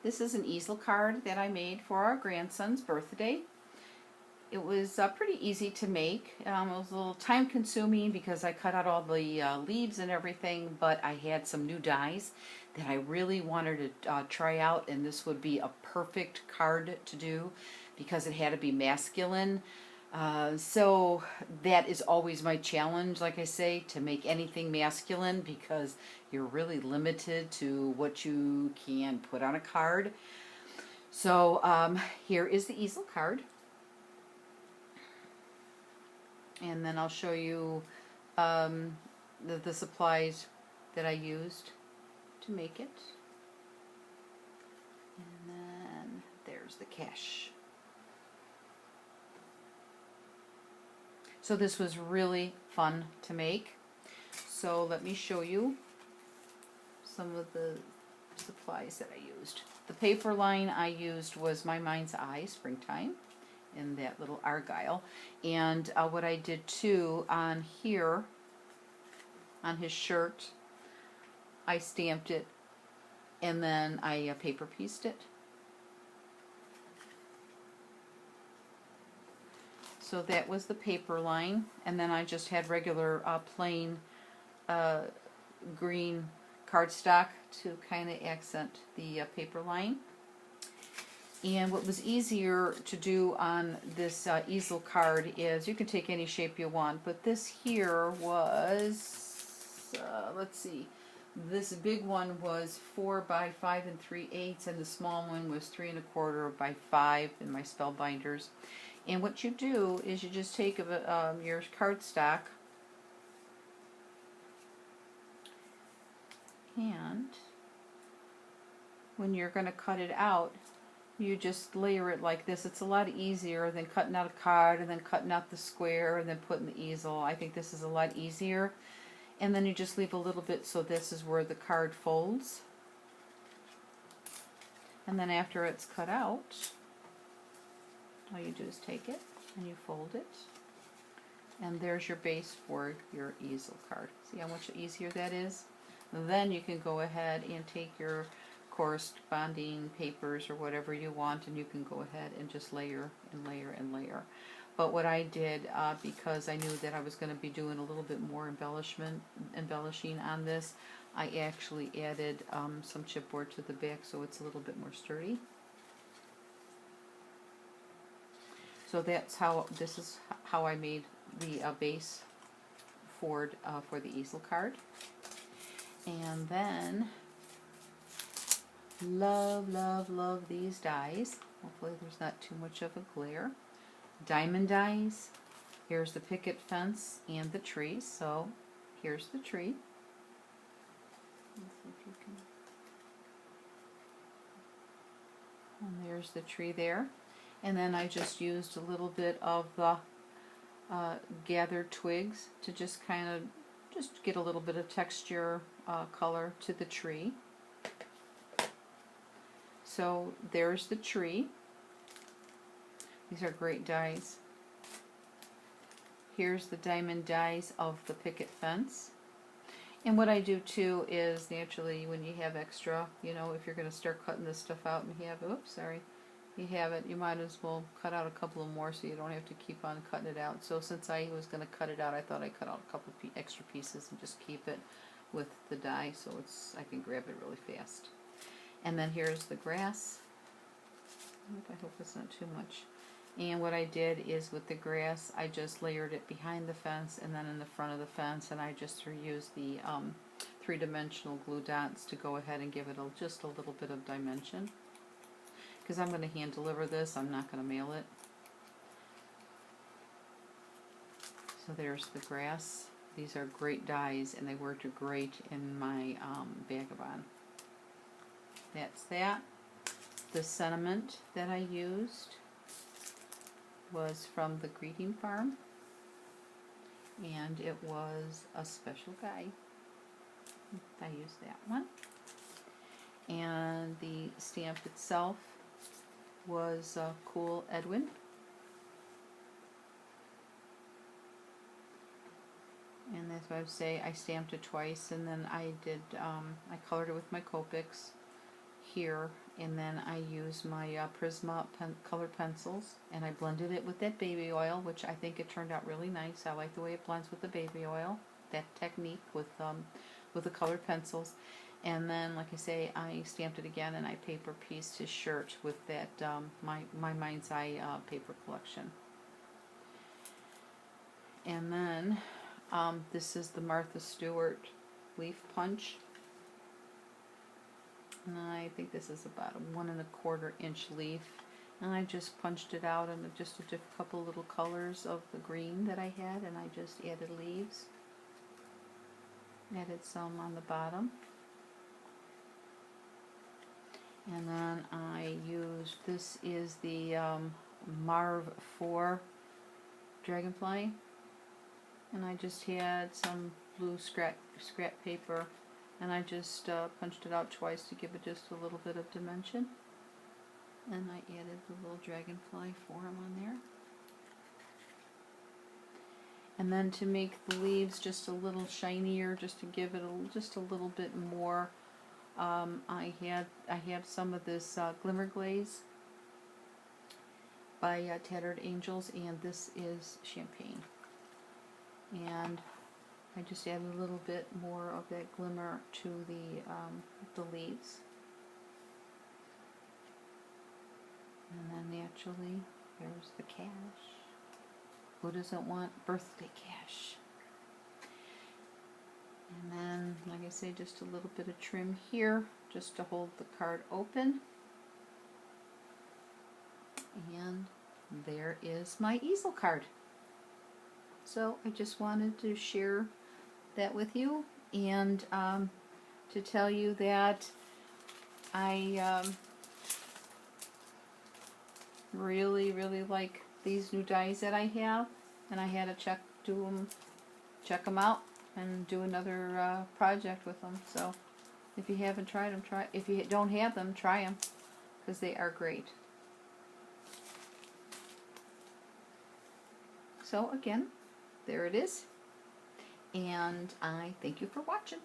This is an easel card that I made for our grandson's birthday. It was pretty easy to make. It was a little time consuming because I cut out all the leaves and everything, but I had some new dies that I really wanted to try out, and this would be a perfect card to do because it had to be masculine. So that is always my challenge, like I say, to make anything masculine because you're really limited to what you can put on a card. So here is the easel card. And then I'll show you the supplies that I used to make it. And then there's the cash. So this was really fun to make. So let me show you some of the supplies that I used. The paper line I used was My Mind's Eye Springtime in that little argyle. And what I did too on here, on his shirt, I stamped it and then I paper pieced it. So that was the paper line, and then I just had regular plain green cardstock to kind of accent the paper line. And what was easier to do on this easel card is you can take any shape you want, but this here was, let's see, this big one was 4 by 5 3/8, and the small one was 3 1/4 by 5 in my spell binders. And what you do is you just take your cardstock and when you're going to cut it out, you just layer it like this. It's a lot easier than cutting out a card and then cutting out the square and then putting the easel. I think this is a lot easier. And then you just leave a little bit so this is where the card folds. And then after it's cut out, all you do is take it and you fold it. And there's your base for your easel card. See how much easier that is? Then you can go ahead and take your corresponding papers or whatever you want, and you can go ahead and just layer and layer and layer. But what I did, because I knew that I was going to be doing a little bit more embellishing on this, I actually added some chipboard to the back so it's a little bit more sturdy. So that's how, this is how I made the base for the easel card. And then, love these dies. Hopefully there's not too much of a glare. Diamond dies. Here's the picket fence and the tree. So here's the tree. Let's see if you can. And there's the tree there. And then I just used a little bit of the gathered twigs to just kind of just get a little bit of texture, color to the tree. So there's the tree. These are great dies. Here's the diamond dies of the picket fence. And what I do too is naturally when you have extra, you know, if you're going to start cutting this stuff out and you have, oops, sorry, you have it, you might as well cut out a couple of more so you don't have to keep on cutting it out. So since I was going to cut it out, I thought I'd cut out a couple of extra pieces and just keep it with the die so I can grab it really fast. And then here's the grass. I hope it's not too much. And what I did is with the grass, I just layered it behind the fence and then in the front of the fence, and I just used the three-dimensional glue dots to go ahead and give it just a little bit of dimension. Because I'm going to hand deliver this, I'm not going to mail it. So there's the grass. These are great dies and they worked great in my vagabond. That's that. The sentiment that I used was from the Greeting Farm, and it was a special guy. I used that one. And the stamp itself was Cool Edwin. And that's what I would say. I stamped it twice, and then I did. I colored it with my Copics. here, and then I use my Prisma color pencils, and I blended it with that baby oil, which I think it turned out really nice. I like the way it blends with the baby oil, that technique with the colored pencils. And then, like I say, I stamped it again, and I paper pieced his shirt with that my Mind's Eye paper collection. And then this is the Martha Stewart leaf punch, and I think this is about a 1 1/4 inch leaf, and I just punched it out in just a couple little colors of the green that I had, and I just added leaves, added some on the bottom. And then I used, this is the Marv 4 Dragonfly, and I just had some blue scrap paper, and I just punched it out twice to give it just a little bit of dimension. And I added the little dragonfly form on there. And then to make the leaves just a little shinier, just to give it just a little bit more, I have some of this Glimmer Glaze by Tattered Angels, and this is champagne. And I just added a little bit more of that glimmer to the leaves. And then naturally, there's the cash. Who doesn't want birthday cash? And then, like I say, just a little bit of trim here, just to hold the card open. And there is my easel card. So I just wanted to share that with you, and to tell you that I really like these new dies that I have, and I had to check them out and do another project with them. So if you haven't tried them, try. If you don't have them, try them, because they are great. So again, there it is, and I thank you for watching.